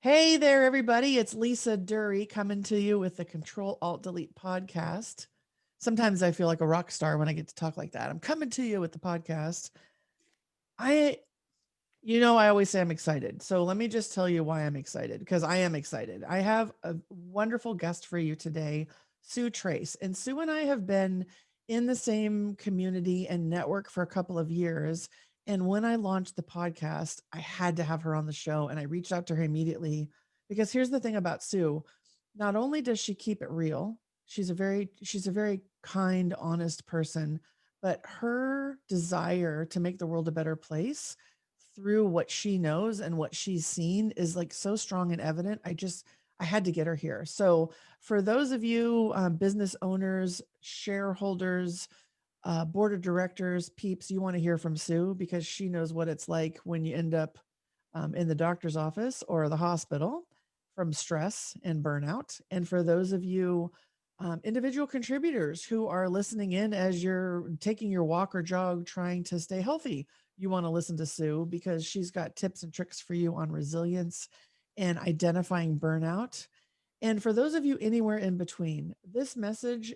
Hey there, everybody. It's Lisa Duerre coming to you with the CTRL+ALT+DELETE podcast. Sometimes I feel like a rock star when I get to talk like that. I'm coming to you with the podcast. I, I always say I'm excited. So let me just tell you why I'm excited, because I am excited. I have a wonderful guest for you today, Sue Trace. And Sue and I have been in the same community and network for a couple of years. And when I launched the podcast, I had to have her on the show. And I reached out to her immediately because here's the thing about Sue. Not only does she keep it real, she's a very kind, honest person, but her desire to make the world a better place through what she knows and what she's seen is like so strong and evident. I had to get her here. So for those of you business owners, shareholders, board of directors, peeps, you want to hear from Sue because she knows what it's like when you end up in the doctor's office or the hospital from stress and burnout. And for those of you individual contributors who are listening in as you're taking your walk or jog, trying to stay healthy, you want to listen to Sue because she's got tips and tricks for you on resilience and identifying burnout. And for those of you anywhere in between, this message,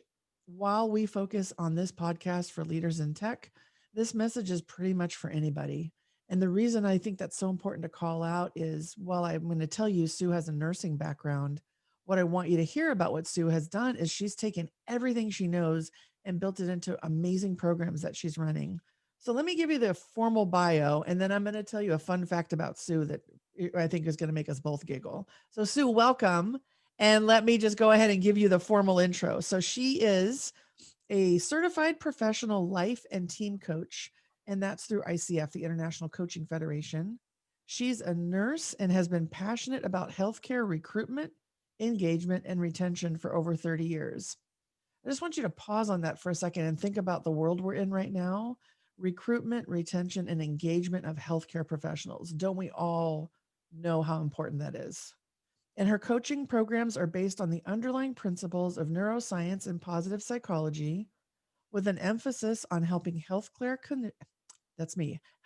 while we focus on this podcast for leaders in tech, this message is pretty much for anybody. And the reason I think that's so important to call out is while I'm going to tell you Sue has a nursing background, what I want you to hear about what Sue has done is she's taken everything she knows and built it into amazing programs that she's running. So let me give you the formal bio, and then I'm going to tell you a fun fact about Sue that I think is going to make us both giggle. So Sue, welcome. And let me just go ahead and give you the formal intro. So she is a certified professional life and team coach, and that's through ICF, the International Coaching Federation. She's a nurse and has been passionate about healthcare recruitment, engagement, and retention for over 30 years. I just want you to pause on that for a second and think about the world we're in right now. Recruitment, retention, and engagement of healthcare professionals. Don't we all know how important that is? And her coaching programs are based on the underlying principles of neuroscience and positive psychology, with an emphasis on helping healthcare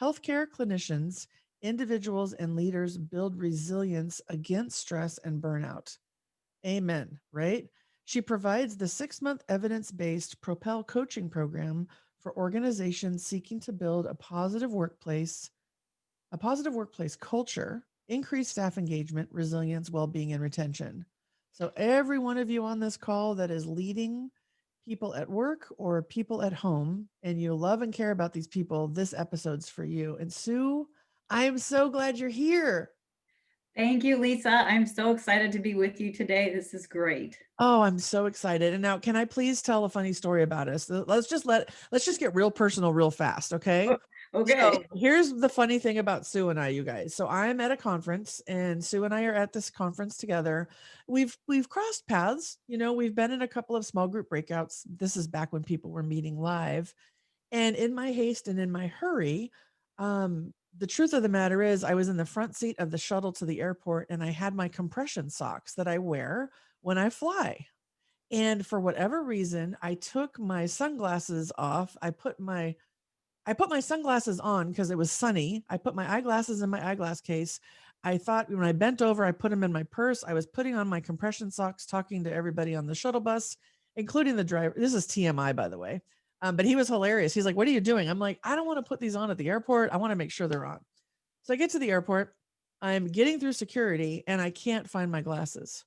clinicians, individuals, and leaders build resilience against stress and burnout. Amen, right? She provides the 6-month evidence-based Propel coaching program for organizations seeking to build a positive workplace culture, increase staff engagement, resilience, well-being, and retention. So every one of you on this call that is leading people at work or people at home, and you love and care about these people, this episode's for you. And Sue, I am so glad you're here. Thank you, Lisa. I'm so excited to be with you today. This is great. Oh, I'm so excited. And now can I please tell a funny story about us? Let's just get real personal real fast, okay? Okay. So here's the funny thing about Sue and I, you guys. So I'm at a conference and Sue and I are at this conference together. We've crossed paths, we've been in a couple of small group breakouts. This is back when people were meeting live. And in my haste and in my hurry, the truth of the matter is I was in the front seat of the shuttle to the airport and I had my compression socks that I wear when I fly. And for whatever reason, I took my sunglasses off. I put my sunglasses on because it was sunny. I put my eyeglasses in my eyeglass case. I thought when I bent over, I put them in my purse. I was putting on my compression socks, talking to everybody on the shuttle bus, including the driver. This is TMI, by the way. But he was hilarious. He's like, "What are you doing?" I'm like, "I don't want to put these on at the airport. I want to make sure they're on." So I get to the airport. I'm getting through security and I can't find my glasses.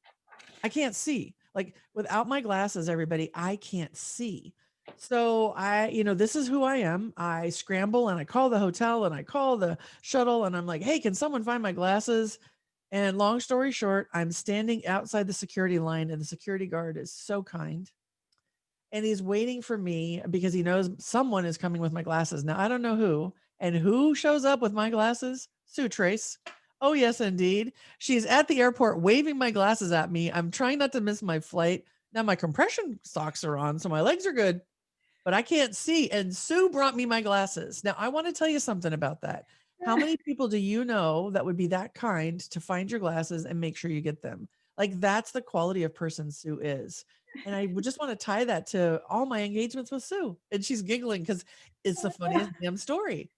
I can't see. Like without my glasses, everybody, I can't see. So this is who I am. I scramble and I call the hotel and I call the shuttle and I'm like, "Hey, can someone find my glasses?" And long story short, I'm standing outside the security line and the security guard is so kind. And he's waiting for me because he knows someone is coming with my glasses. Now, I don't know who. And who shows up with my glasses? Sue Trace. Oh, yes, indeed. She's at the airport waving my glasses at me. I'm trying not to miss my flight. Now, my compression socks are on, so my legs are good, but I can't see. And Sue brought me my glasses. Now, I want to tell you something about that. How many people do you know that would be that kind to find your glasses and make sure you get them? Like, that's the quality of person Sue is. And I would just want to tie that to all my engagements with Sue. And she's giggling because it's the funniest damn story.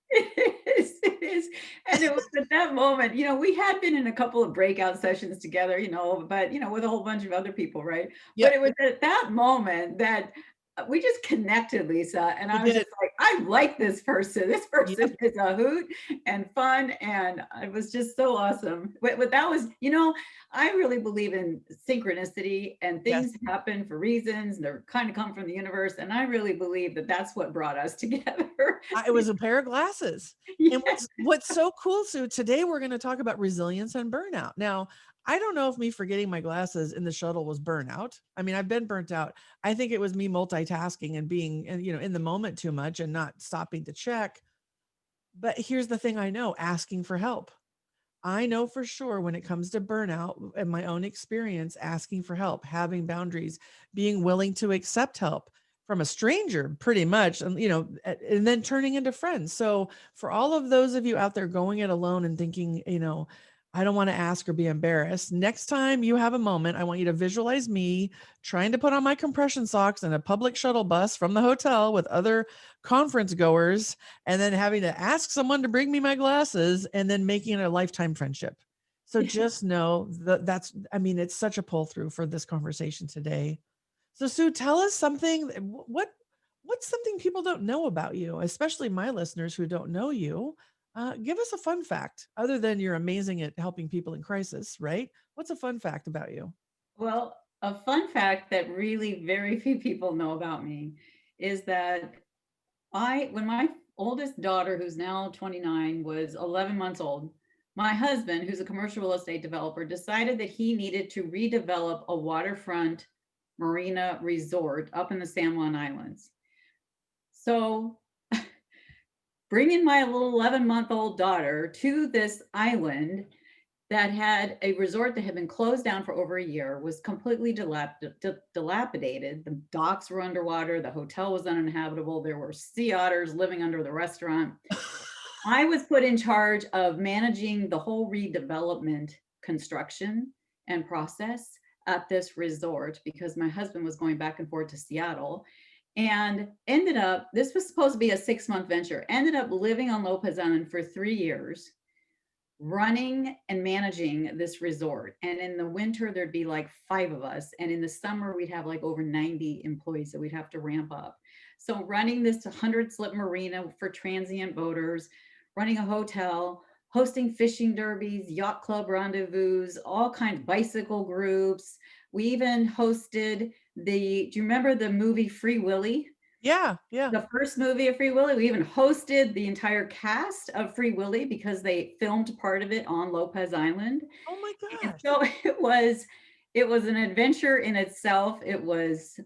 it is. And it was at that moment, we had been in a couple of breakout sessions together, but, with a whole bunch of other people, right? But Yep, it was at that moment that we just connected, Lisa. And we I was did. just like, I like this person. This Yep, person is a hoot and fun. And it was just so awesome. But that was, I really believe in synchronicity and yes. things happen for reasons. They're kind of come from the universe. And I really believe that that's what brought us together. It was a pair of glasses. And Yeah. what's so cool, so today we're going to talk about resilience and burnout. Now, I don't know if me forgetting my glasses in the shuttle was burnout. I mean, I've been burnt out. I think it was me multitasking and being, in the moment too much and not stopping to check. But here's the thing I know, asking for help. I know for sure when it comes to burnout and my own experience, asking for help, having boundaries, being willing to accept help from a stranger, pretty much, and then turning into friends. So, for all of those of you out there going it alone and thinking, I don't want to ask or be embarrassed, next time you have a moment, I want you to visualize me trying to put on my compression socks in a public shuttle bus from the hotel with other conference goers and then having to ask someone to bring me my glasses and then making it a lifetime friendship. So just know that it's such a pull through for this conversation today. So Sue, tell us something. What's something people don't know about you, especially my listeners who don't know you? Give us a fun fact other than you're amazing at helping people in crisis, right? What's a fun fact about you? Well, a fun fact that really very few people know about me is that when my oldest daughter, who's now 29, was 11 months old, my husband, who's a commercial real estate developer, decided that he needed to redevelop a waterfront marina resort up in the San Juan Islands. So, bringing my little 11-month-old daughter to this island that had a resort that had been closed down for over a year, was completely dilapidated. The docks were underwater. The hotel was uninhabitable. There were sea otters living under the restaurant. I was put in charge of managing the whole redevelopment construction and process at this resort because my husband was going back and forth to Seattle, and ended up, this was supposed to be a 6-month venture, ended up living on Lopez Island for 3 years, running and managing this resort. And in the winter, there'd be like 5 of us. And in the summer, we'd have like over 90 employees that we'd have to ramp up. So running this 100-slip marina for transient boaters, running a hotel, hosting fishing derbies, yacht club rendezvous, all kinds of bicycle groups. We even hosted do you remember the movie Free Willy? Yeah, yeah. The first movie of Free Willy. We even hosted the entire cast of Free Willy because they filmed part of it on Lopez Island. Oh my And gosh. so it was an adventure in itself. It was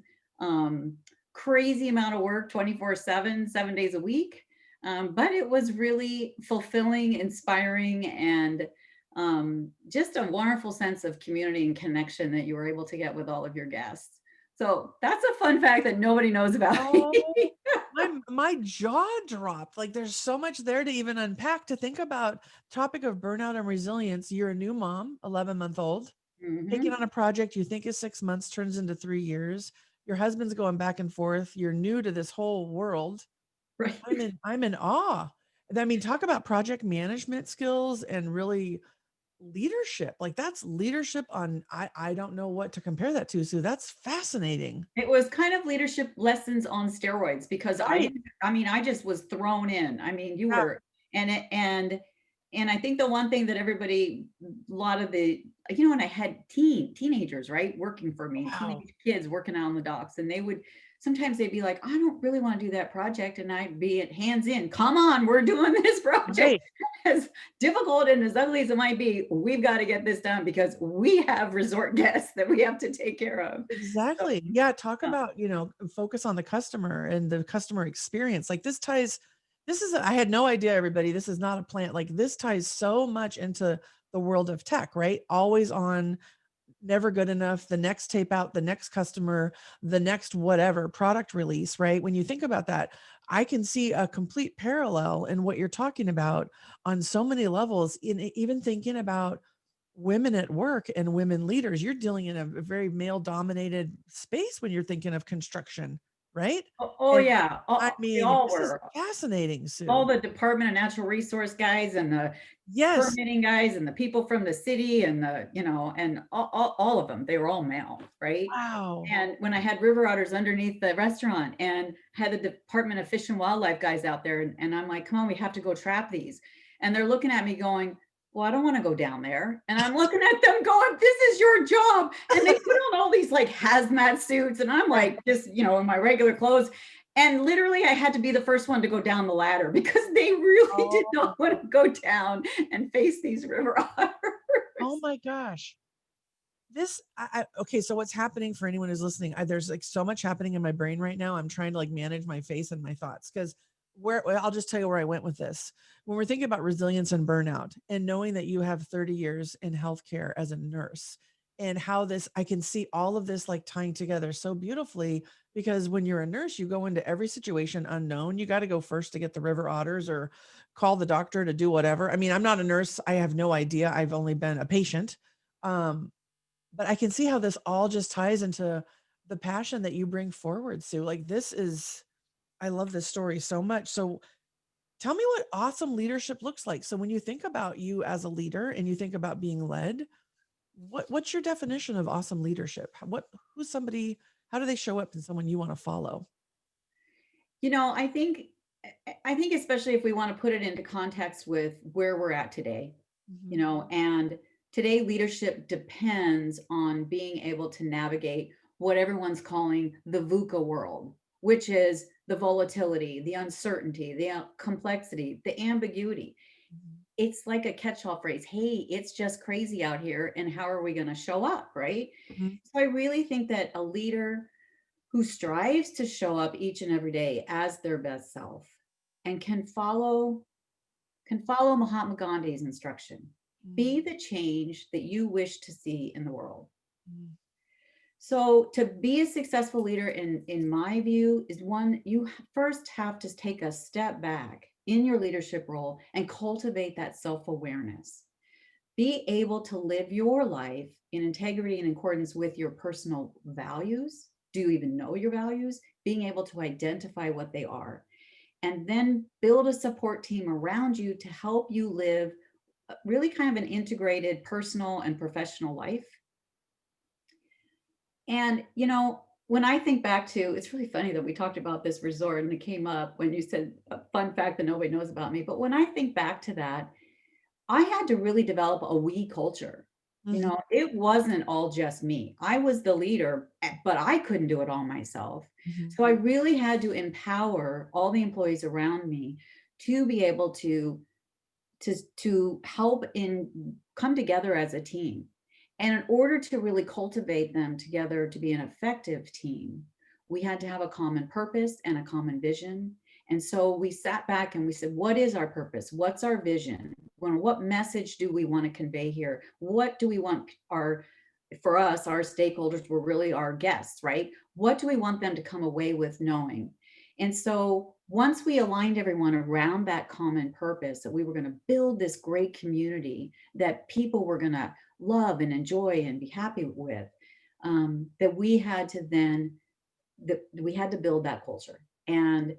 crazy amount of work, 24/7, 7 days a week. But it was really fulfilling, inspiring, and just a wonderful sense of community and connection that you were able to get with all of your guests. So that's a fun fact that nobody knows about me. Oh, my jaw dropped. Like there's so much there to even unpack to think about. Topic of burnout and resilience. You're a new mom, 11-month-old, taking Mhm. on a project you think is 6 months turns into 3 years. Your husband's going back and forth. You're new to this whole world. Right. I'm in awe. I mean, talk about project management skills and really leadership. Like that's leadership on I don't know what to compare that to. So that's fascinating. It was kind of leadership lessons on steroids because Right? I just was thrown in. I mean, you Yeah. were, and it, and I think the one thing that everybody, a lot of the, and I had teenagers, right, working for me, Wow. teenage kids working out on the docks, and sometimes they'd be like, I don't really want to do that project. And I'd be at hands in, come on, we're doing this project. Right. As difficult and as ugly as it might be, we've got to get this done because we have resort guests that we have to take care of. So, Exactly. Yeah, talk yeah. about, focus on the customer and the customer experience. Like I had no idea, everybody, this is not a plant. Like this ties so much into the world of tech, right? Always on, never good enough, the next tape out, the next customer, the next whatever product release, right? When you think about that, I can see a complete parallel in what you're talking about on so many levels, in even thinking about women at work and women leaders. You're dealing in a very male dominated space when you're thinking of construction. right? Oh, And yeah. I We mean, all this is were. fascinating, All Sue. the Department of Natural Resource guys and the Yes. permitting guys and the people from the city and the, and all of them, they were all male, right? Wow. And when I had river otters underneath the restaurant and had the Department of Fish and Wildlife guys out there, and I'm like, come on, we have to go trap these. And they're looking at me going, well, I don't want to go down there. And I'm looking at them going, this is your job. And they put on all these like hazmat suits. And I'm Right. like, just, in my regular clothes. And literally, I had to be the first one to go down the ladder because they really did Oh, not want to go down and face these river otters. oh my gosh. This okay, so what's happening for anyone who's listening, there's like so much happening in my brain right now. I'm trying to like manage my face and my thoughts because I'll just tell you where I went with this. When we're thinking about resilience and burnout and knowing that you have 30 years in healthcare as a nurse and how this, I can see all of this like tying together so beautifully because when you're a nurse, you go into every situation unknown. You got to go first to get the river otters or call the doctor to do whatever. I mean, I'm not a nurse. I have no idea. I've only been a patient. Um, but I can see how this all just ties into the passion that you bring forward, Sue. Like this is I love this story so much. So tell me what awesome leadership looks like. So when you think about you as a leader and you think about being led, what's your definition of awesome leadership? Who's somebody, how do they show up in someone you want to follow? I think especially if we want to put it into context with where we're at today, Mhm. and today leadership depends on being able to navigate what everyone's calling the VUCA world, which is the volatility, the uncertainty, the complexity, the ambiguity. Mhm. It's like a catch-all phrase. Hey, it's just crazy out here, and how are we going to show up, right? Mhm. So I really think that a leader who strives to show up each and every day as their best self and can follow Mahatma Gandhi's instruction. Be Mhm. the change that you wish to see in the world. Mhm. So to be a successful leader in my view is one you first have to take a step back in your leadership role and cultivate that self-awareness. Be able to live your life in integrity and in accordance with your personal values. Do you even know your values? Being able to identify what they are and then build a support team around you to help you live really kind of an integrated personal and professional life. And, when I think back to, it's really funny that we talked about this resort and it came up when you said a fun fact that nobody knows about me. But when I think back to that, I had to really develop a we culture. Mhm. It wasn't all just me. I was the leader, but I couldn't do it all myself. Mhm. So I really had to empower all the employees around me to be able to help in come together as a team. And in order to really cultivate them together to be an effective team, we had to have a common purpose and a common vision. And so we sat back and we said, what is our purpose? What's our vision? What message do we want to convey here? What do we want for us, our stakeholders were really our guests, right? What do we want them to come away with knowing? And so once we aligned everyone around that common purpose, that we were going to build this great community that people were going to love and enjoy and be happy with, that we had to then that we had to build that culture. And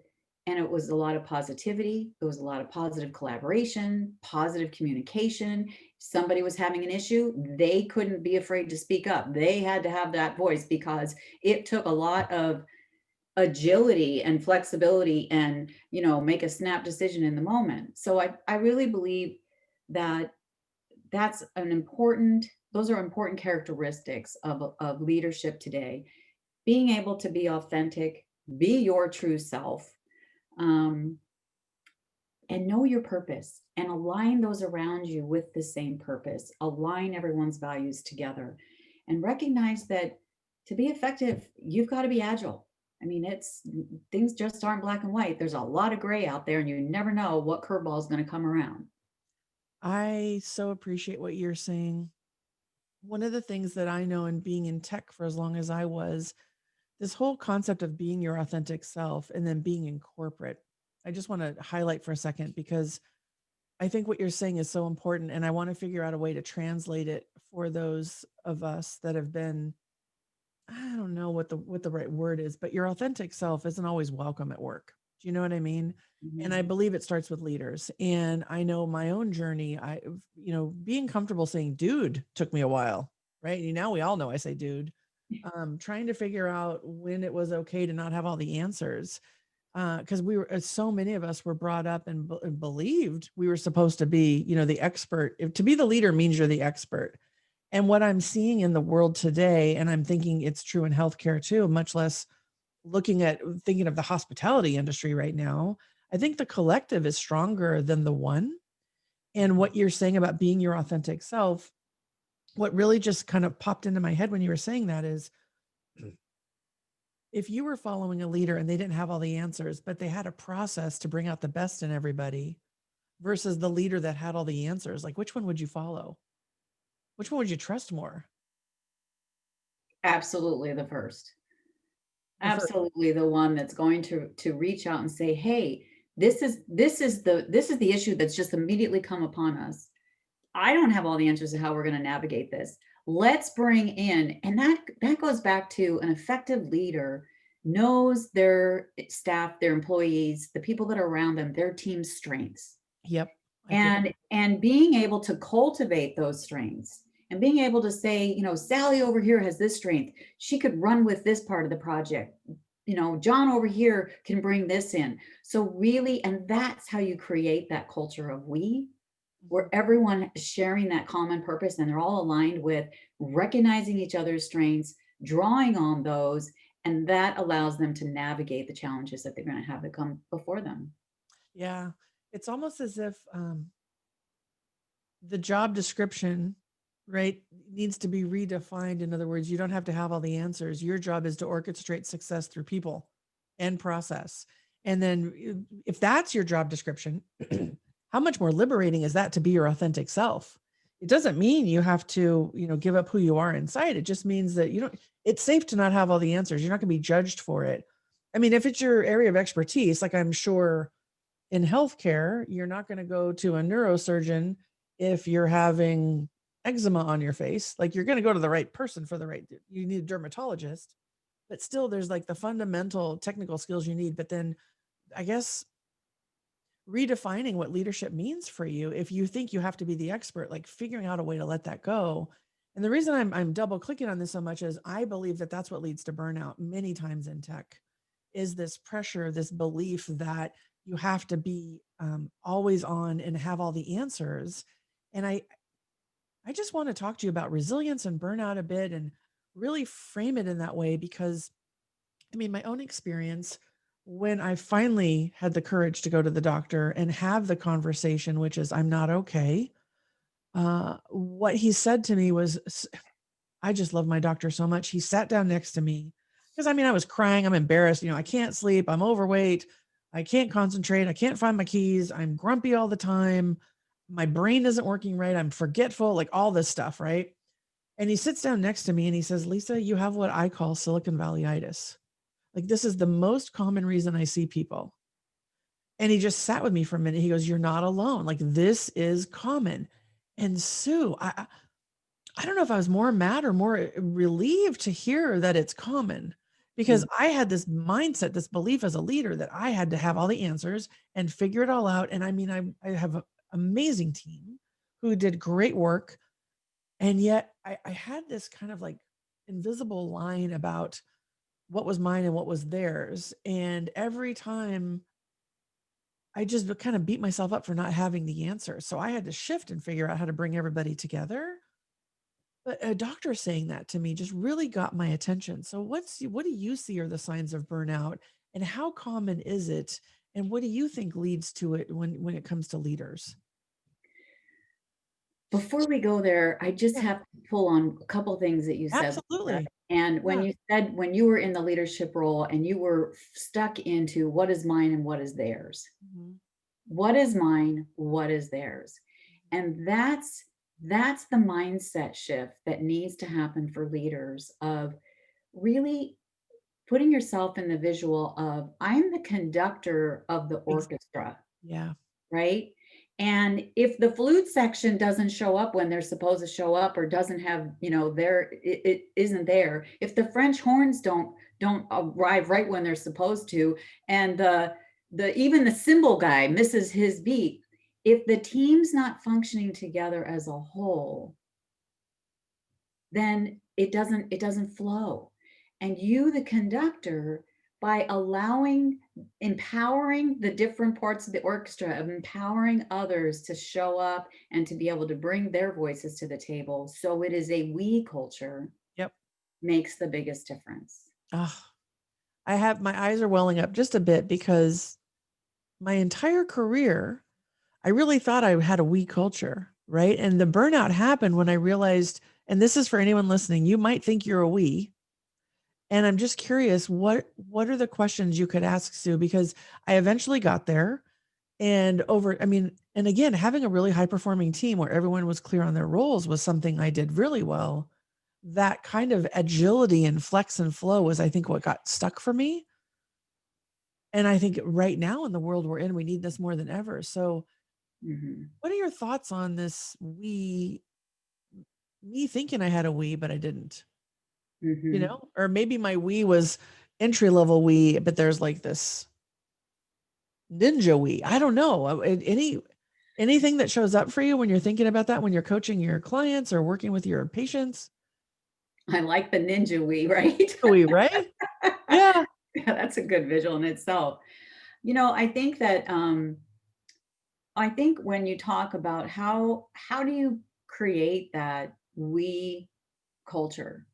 it was a lot of positivity. It was a lot of positive collaboration, positive communication. If somebody was having an issue, they couldn't be afraid to speak up. They had to have that voice because it took a lot of agility and flexibility and make a snap decision in the moment. So I really believe that those are important characteristics of leadership today. Being able to be authentic, be your true self, um, and know your purpose and align those around you with the same purpose, align everyone's values together, and recognize that to be effective, you've got to be agile. I mean, things just aren't black and white. There's a lot of gray out there, and you never know what curveball is going to come around. I so appreciate what you're saying. One of the things that I know in being in tech for as long as I was, this whole concept of being your authentic self and then being in corporate. I just want to highlight for a second because I think what you're saying is so important. And I want to figure out a way to translate it for those of us that have been don't know what the right word is, but your authentic self isn't always welcome at work. Do you know what I mean? And I Mhm. believe it starts with leaders. And I know my own journey, being comfortable saying dude took me a while, right? And now we all know I say dude. Trying to figure out when it was okay to not have all the answers. Because we were, so many of us were brought up and believed we were supposed to be, the expert. To be the leader means you're the expert. And what I'm seeing in the world today, and I'm thinking it's true in healthcare too, much less thinking of the hospitality industry right now. I think the collective is stronger than the one. And what you're saying about being your authentic self, what really just kind of popped into my head when you were saying that is, if you were following a leader and they didn't have all the answers, but they had a process to bring out the best in everybody versus the leader that had all the answers, like which one would you follow? Which one would you trust more? Absolutely the first. The first. Absolutely the one that's going to reach out and say, "Hey, this is the issue that's just immediately come upon us. I don't have all the answers to how we're going to navigate this. Let's bring in," and that goes back to an effective leader knows their staff, their employees, the people that are around them, their team's strengths. Yep. I feel And being able to cultivate those strengths and being able to say, Sally over here has this strength. She could run with this part of the project. John over here can bring this in. So really, and that's how you create that culture of we, Mhm. where everyone is sharing that common purpose and they're all aligned with recognizing each other's strengths, drawing on those, and that allows them to navigate the challenges that they're going to have that come before them. Yeah. It's almost as if the job description, right, needs to be redefined. In other words, you don't have to have all the answers. Your job is to orchestrate success through people and process. And then if that's your job description, how much more liberating is that to be your authentic self? It doesn't mean you have to, give up who you are inside. It just means that it's safe to not have all the answers. You're not going to be judged for it. I mean, if it's your area of expertise, like I'm sure in healthcare, you're not going to go to a neurosurgeon if you're having eczema on your face. Like you're going to go to the right person for the right, you need a dermatologist, but still there's like the fundamental technical skills you need. But then I guess redefining what leadership means for you. If you think you have to be the expert, like figuring out a way to let that go. And the reason I'm double clicking on this so much is I believe that that's what leads to burnout many times in tech is this pressure, this belief that you have to be always on and have all the answers. And I just want to talk to you about resilience and burnout a bit and really frame it in that way because I mean, my own experience when I finally had the courage to go to the doctor and have the conversation, which is, I'm not okay. What he said to me was, I just love my doctor so much. He sat down next to me because I mean, I was crying. I'm embarrassed. I can't sleep. I'm overweight. I can't concentrate. I can't find my keys. I'm grumpy all the time. My brain isn't working right. I'm forgetful, like all this stuff. Right. And he sits down next to me and he says, Lisa, you have what I call Silicon Valleyitis. Like, this is the most common reason I see people. And he just sat with me for a minute. He goes, you're not alone. Like, this is common. And Sue, I don't know if I was more mad or more relieved to hear that it's common because Mm. I had this mindset, this belief as a leader that I had to have all the answers and figure it all out. And I mean, I have an amazing team who did great work. And yet I had this kind of like invisible line about what was mine and what was theirs. And every time I just kind of beat myself up for not having the answer. So I had to shift and figure out how to bring everybody together. But a doctor saying that to me just really got my attention. So what do you see are the signs of burnout and how common is it? And what do you think leads to it when it comes to leaders? Before we go there, I just Yeah, have to pull on a couple things that you said there. absolutely. And when Yeah. you said when you were in the leadership role and you were stuck into what is mine and what is theirs. Mhm. What is mine? What is theirs? And that's the mindset shift that needs to happen for leaders of really putting yourself in the visual of I'm the conductor of the Ex- orchestra, yeah. right? And if the flute section doesn't show up when they're supposed to show up, or doesn't have, it isn't there. If the French horns don't arrive right when they're supposed to, and the even the cymbal guy misses his beat, if the team's not functioning together as a whole, then it doesn't flow. And you, the conductor, by empowering the different parts of the orchestra, of empowering others to show up and to be able to bring their voices to the table, so it is a we culture, Yep. makes the biggest difference. Oh, my eyes are welling up just a bit, because my entire career, I really thought I had a we culture, right? And the burnout happened when I realized, and this is for anyone listening, you might think you're a we. And I'm just curious, what are the questions you could ask, Sue? Because I eventually got there, and and again, having a really high performing team where everyone was clear on their roles was something I did really well. That kind of agility and flex and flow was, I think, what got stuck for me. And I think right now in the world we're in, we need this more than ever. So what are your thoughts on this? Me thinking I had a we, but I didn't, or maybe my we was entry level we, but there's like this ninja we. I don't know. Anything that shows up for you when you're thinking about that, when you're coaching your clients or working with your patients? I like the ninja we, right? We, right? Yeah. Yeah, that's a good visual in itself. I think that I think when you talk about how do you create that we culture,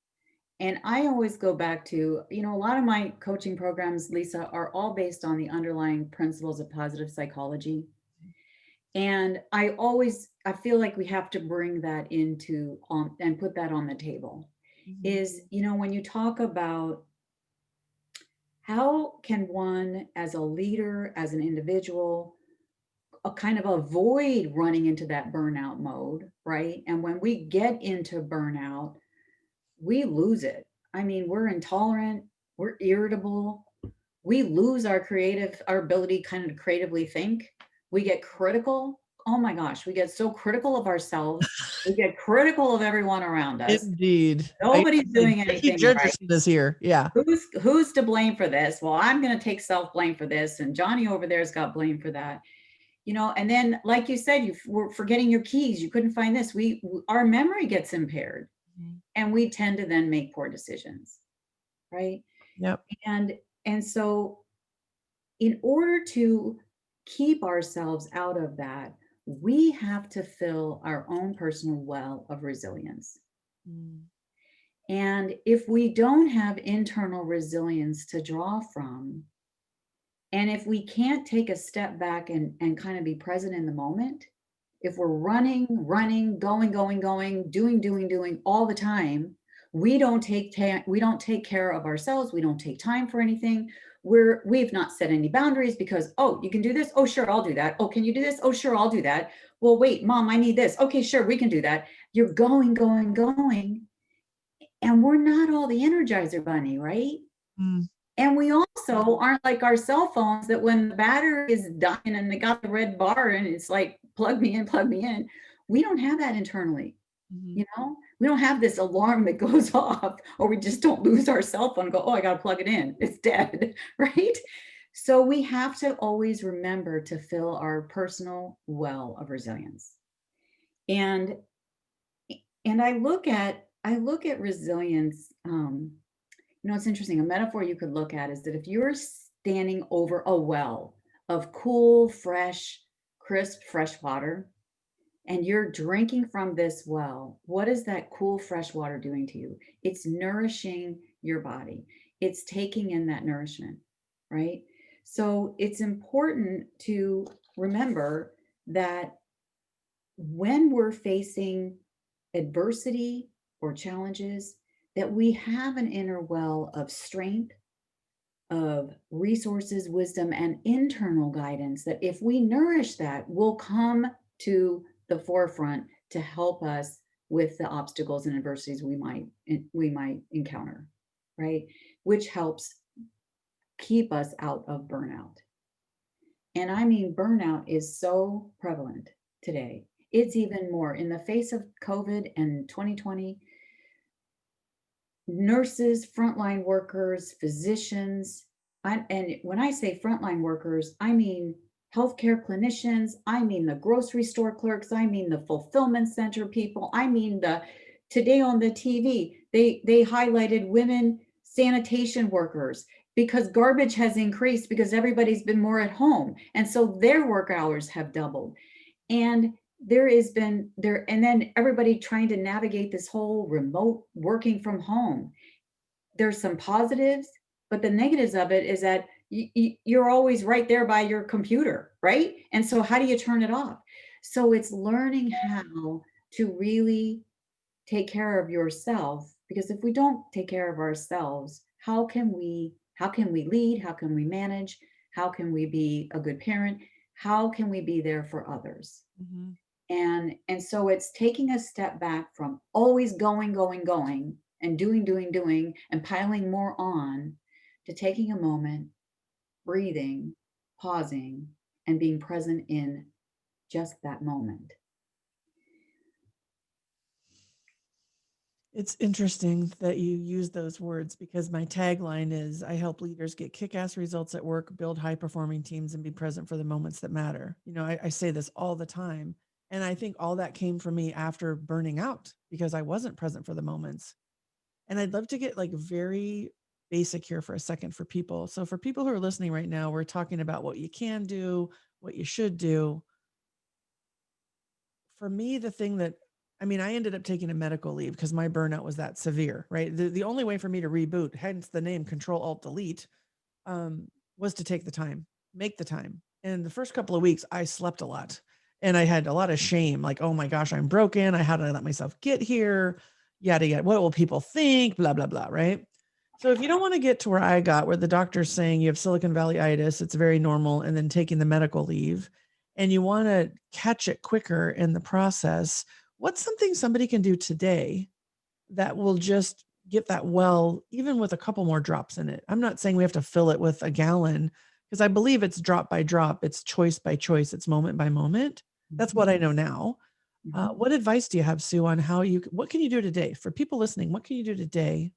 and I always go back to, a lot of my coaching programs, Lisa, are all based on the underlying principles of positive psychology. And I feel like we have to bring that into and put that on the table. Is, when you talk about how can one, as a leader, as an individual, kind of avoid running into that burnout mode, right? And when we get into burnout, we lose it. I mean, we're intolerant, we're irritable, we lose our ability kind of to creatively think. We get critical. Oh my gosh, we get so critical of ourselves. We get critical of everyone around us. Indeed. Nobody's doing Becky anything right. Judgerson is here. Yeah. Who's to blame for this? Well, I'm going to take self blame for this, and Johnny over there's got blame for that. And then, like you said, you were forgetting your keys. You couldn't find this. Our memory gets impaired, and we tend to then make poor decisions, right? Yep. And so, in order to keep ourselves out of that, we have to fill our own personal well of resilience. And if we don't have internal resilience to draw from, and if we can't take a step back and kind of be present in the moment, if we're running, going, doing all the time, we don't take care of ourselves. We don't take time for anything. We've not set any boundaries because, oh, you can do this. Oh, sure, I'll do that. Oh, can you do this? Oh, sure, I'll do that. Well, wait, Mom, I need this. Okay, sure, we can do that. You're going. And we're not all the Energizer Bunny, right? And we also aren't like our cell phones that when the battery is dying and they got the red bar and it's like, plug me in. We don't have that internally. We don't have this alarm that goes off, or we just don't lose our cell phone and go, oh, I got to plug it in. It's dead, right? So we have to always remember to fill our personal well of resilience. And I look at resilience. It's interesting. A metaphor you could look at is that if you're standing over a well of cool, fresh, crisp, fresh water, and you're drinking from this well, what is that cool, fresh water doing to you? It's nourishing your body. It's taking in that nourishment, right? So it's important to remember that when we're facing adversity or challenges, that we have an inner well of strength, of resources, wisdom, and internal guidance, that if we nourish that, will come to the forefront to help us with the obstacles and adversities we might encounter, right? Which helps keep us out of burnout. And I mean, burnout is so prevalent today. It's even more in the face of COVID and 2020. Nurses, frontline workers, physicians, and when I say frontline workers, I mean healthcare clinicians, I mean the grocery store clerks, I mean the fulfillment center people, I mean the today on the TV, they highlighted women sanitation workers because garbage has increased because everybody's been more at home. And so their work hours have doubled. And there has been there, and then everybody trying to navigate this whole remote working from home. There's some positives, but the negatives of it is that you're always right there by your computer, right? And so how do you turn it off? So it's learning how to really take care of yourself, because if we don't take care of ourselves, how can we lead? How can we manage? How can we be a good parent? How can we be there for others? Mhm. And so it's taking a step back from always going and doing and piling more on, to taking a moment, breathing, pausing, and being present in just that moment. It's interesting that you use those words because my tagline is I help leaders get kick ass results at work, build high performing teams, and be present for the moments that matter. I say this all the time. And I think all that came from me after burning out because I wasn't present for the moments. And I'd love to get like very basic here for a second for people. So, for people who are listening right now, we're talking about what you can do, what you should do. For me, the thing that I ended up taking a medical leave because my burnout was that severe, right? The only way for me to reboot, hence the name Control-Alt-Delete, um, was to take the time, make the time. And the first couple of weeks, I slept a lot and I had a lot of shame like, oh my gosh, I'm broken. How did I let myself get here? Yada, yada. What will people think? Blah, blah, blah, right? So if you don't want to get to where I got, where the doctor's saying you have Silicon Valleyitis, it's very normal, and then taking the medical leave, and you want to catch it quicker in the process, what's something somebody can do today that will just get that well, even with a couple more drops in it? I'm not saying we have to fill it with a gallon because I believe it's drop by drop, it's choice by choice, it's moment by moment. That's what I know now. Mhm. What advice do you have, Sue, on what can you do today for people listening? What can you do today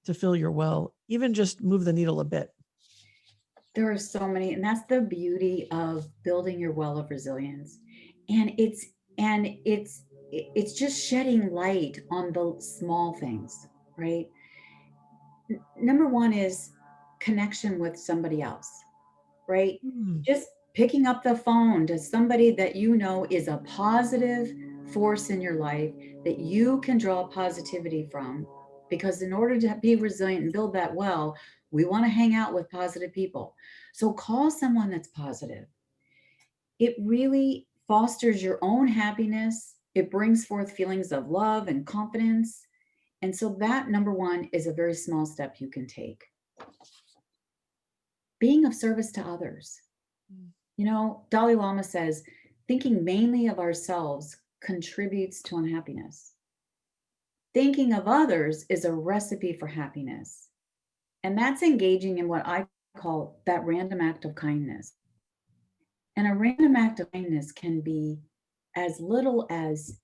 to fill your well, even just move the needle a bit? There are so many, and that's the beauty of building your well of resilience. And it's just shedding light on the small things, right? Number one is connection with somebody else, right? Hmm. Just picking up the phone to somebody that you know is a positive force in your life that you can draw positivity from. Because in order to be resilient and build that well, we want to hang out with positive people. So call someone that's positive. It really fosters your own happiness. It brings forth feelings of love and confidence. And so that number one is a very small step you can take. Being of service to others. Mm. Dalai Lama says, thinking mainly of ourselves contributes to unhappiness. Thinking of others is a recipe for happiness. And that's engaging in what I call that random act of kindness. And a random act of kindness can be as little as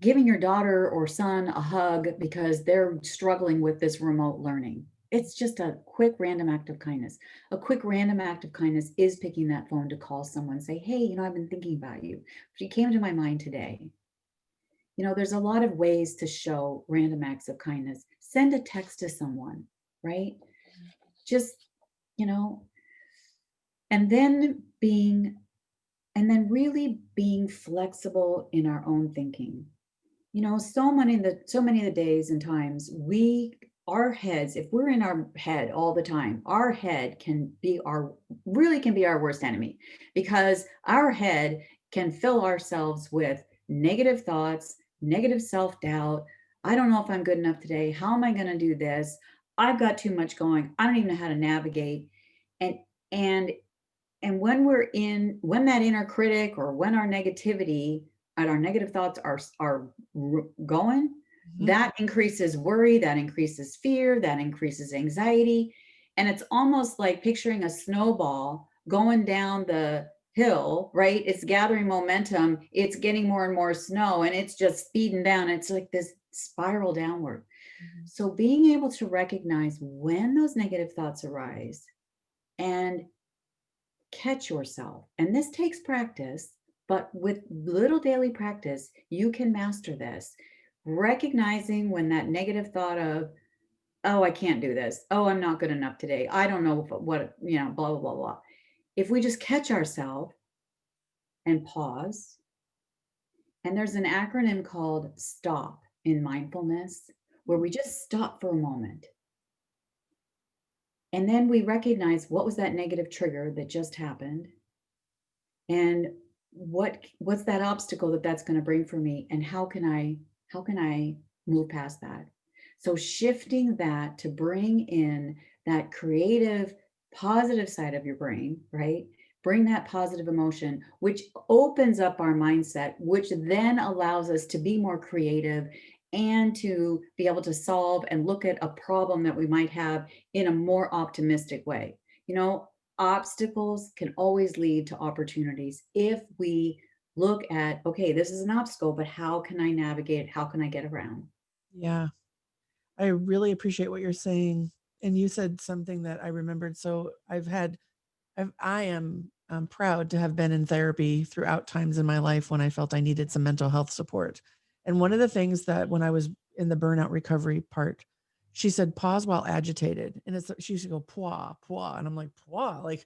giving your daughter or son a hug because they're struggling with this remote learning. It's just a quick random act of kindness. A quick random act of kindness is picking that phone to call someone, say, hey, I've been thinking about you. You came to my mind today. There's a lot of ways to show random acts of kindness. Send a text to someone, right? Just, you know, and then being, and then really being flexible in our own thinking. So many of the days and times our heads, if we're in our head all the time, our head can be our worst enemy, because our head can fill ourselves with negative thoughts, negative self-doubt. I don't know if I'm good enough today. How am I going to do this? I've got too much going. I don't even know how to navigate. And and and when that inner critic, or when our negativity and our negative thoughts are going, Mhm. that increases worry, that increases fear, that increases anxiety. And it's almost like picturing a snowball going down the hill, right? It's gathering momentum, it's getting more and more snow, and it's just speeding down. It's like this spiral downward. Mhm. So being able to recognize when those negative thoughts arise and catch yourself. And this takes practice, but with little daily practice, you can master this. Recognizing when that negative thought of, oh, I can't do this. Oh, I'm not good enough today. I don't know what, blah, blah, blah, blah. If we just catch ourselves and pause, and there's an acronym called STOP in mindfulness, where we just stop for a moment. And then we recognize what was that negative trigger that just happened, and what's that obstacle that's going to bring for me, and how can I move past that. So shifting that to bring in that creative positive side of your brain, right? Bring that positive emotion, which opens up our mindset, which then allows us to be more creative and to be able to solve and look at a problem that we might have in a more optimistic way. You know, obstacles can always lead to opportunities if we look at, okay, this is an obstacle, but how can I navigate? How can I get around? Yeah. I really appreciate what you're saying. And you said something that I remembered. So I am proud to have been in therapy throughout times in my life when I felt I needed some mental health support. And one of the things that when I was in the burnout recovery part, she said, pause while agitated. And she used to go, pwa, pwa. And I'm like, pwa, like,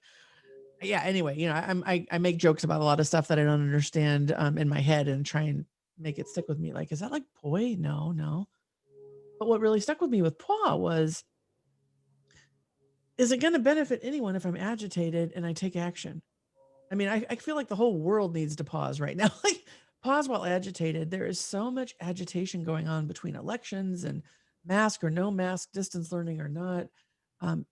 yeah. Anyway, I make jokes about a lot of stuff that I don't understand in my head and try and make it stick with me. Like, is that like poi? No, no. But what really stuck with me with pwa was, is it going to benefit anyone if I'm agitated and I take action? I mean, I feel like the whole world needs to pause right now. Like, pause while agitated. There is so much agitation going on between elections and mask or no mask, distance learning or not.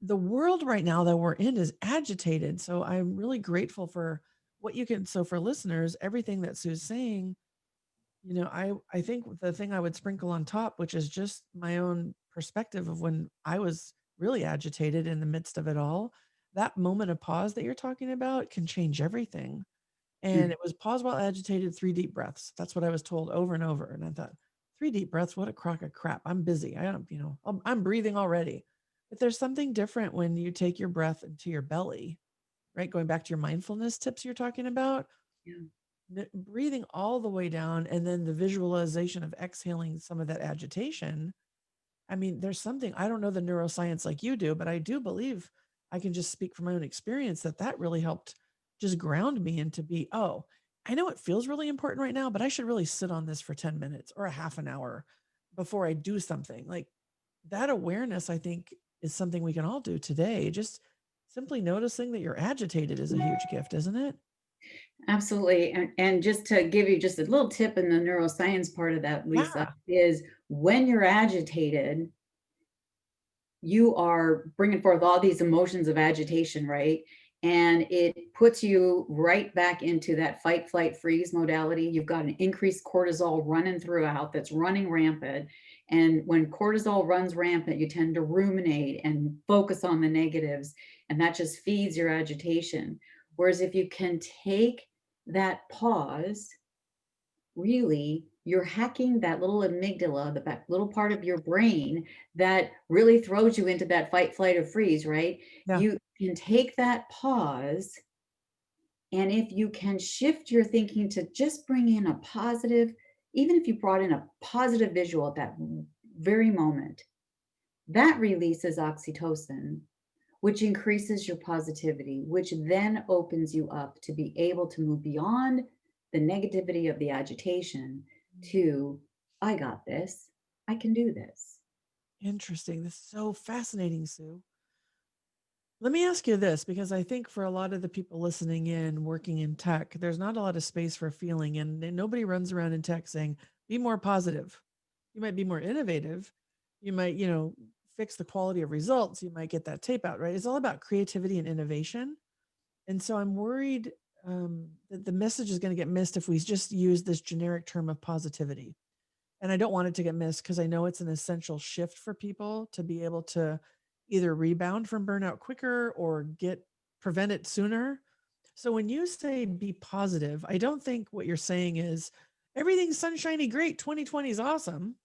The world right now that we're in is agitated. So I'm really grateful for what you can. So for listeners, everything that Sue's saying, I think the thing I would sprinkle on top, which is just my own perspective of when I was really agitated in the midst of it all, that moment of pause that you're talking about can change everything. And Mm. it was pause while agitated, 3 deep breaths. That's what I was told over and over. And I thought, 3 deep breaths, what a crock of crap. I'm busy. I don't, I'm breathing already. But there's something different when you take your breath into your belly, right? Going back to your mindfulness tips you're talking about, Yeah. breathing all the way down and then the visualization of exhaling some of that agitation. I mean, there's something, I don't know the neuroscience like you do, but I do believe I can just speak from my own experience that really helped just ground me into be, oh, I know it feels really important right now, but I should really sit on this for 10 minutes or a half an hour before I do something. Like, that awareness, I think, is something we can all do today. Just simply noticing that you're agitated is a huge gift, isn't it? Absolutely. And just to give you just a little tip in the neuroscience part of that, Lisa, Yeah. is when you're agitated, you are bringing forth all these emotions of agitation, right? And it puts you right back into that fight, flight, freeze modality. You've got an increased cortisol running throughout that's running rampant. And when cortisol runs rampant, you tend to ruminate and focus on the negatives, and that just feeds your agitation. Whereas if you can take that pause, really you're hacking that little amygdala, the back little part of your brain that really throws you into that fight, flight, or freeze, right? Yeah. You can take that pause, and if you can shift your thinking to just bring in a positive, even if you brought in a positive visual at that very moment, that releases oxytocin, which increases your positivity, which then opens you up to be able to move beyond the negativity of the agitation to, I got this, I can do this. Interesting. This is so fascinating, Sue. Let me ask you this, because I think for a lot of the people listening in, working in tech, there's not a lot of space for feeling, and nobody runs around in tech saying, be more positive. You might be more innovative. You might, fix the quality of results. You might get that tape out, right? It's all about creativity and innovation. And so I'm worried that the message is going to get missed if we just use this generic term of positivity. And I don't want it to get missed because I know it's an essential shift for people to be able to either rebound from burnout quicker or prevent it sooner. So when you say be positive, I don't think what you're saying is everything's sunshiny great, 2020 is awesome.